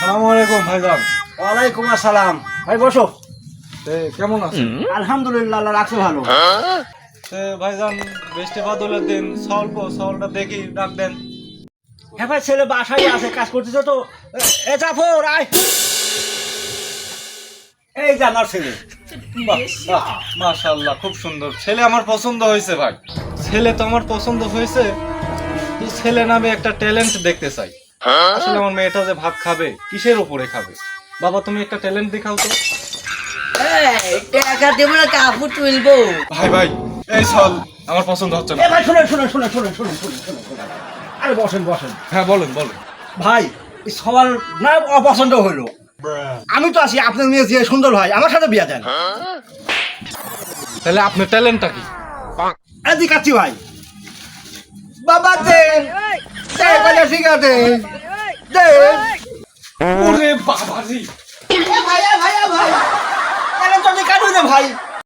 আসসালামু আলাইকুম ভাইজান। ওয়ালাইকুম আসসালাম। ভাই বসো। কেমন আছেন? আলহামদুলিল্লাহ, আল্লাহ রাখছে ভালো। ভাইজান, বৃষ্টি বাদলের দিন সলটা দেখি ডাক দেন। হ্যাঁ ভাই, ছেলে বাসায় আছে, কাজ করতেছে তো। এ জাফর আয়। এই যে আমার ছেলে। মাশাআল্লাহ, খুব সুন্দর ছেলে, আমার পছন্দ হয়েছে ভাই। ছেলে তো আমার পছন্দ হয়েছে, তো ছেলে নামে একটা ট্যালেন্ট দেখতে চাই। আসলে আমার মেয়েটা যে ভাত খাবে কিসের উপরে খাবে? বাবা, তুমি একটা ট্যালেন্ট দেখাও তো। টাকা দেবো না, কাপড় তুলবো। ভাই ভাই, এই চল, আমার পছন্দ হচ্ছে না। এ ভাই শুনে। আরে বসেন বসেন। হ্যাঁ বলেন বলেন। ভাই, এই সবার না অপছন্দ হইলো। আমি তো আছি, আপনার মেয়ে যে সুন্দর ভাই, আমার সাথে বিয়া দেন। তাহলে আপনার ট্যালেন্টটা কি? এদিকে আছি ভাই। বাবা দেন, ঠিক আছে দেন। ওরে বাবাজি, ভাই, কেন কাটুন ভাই।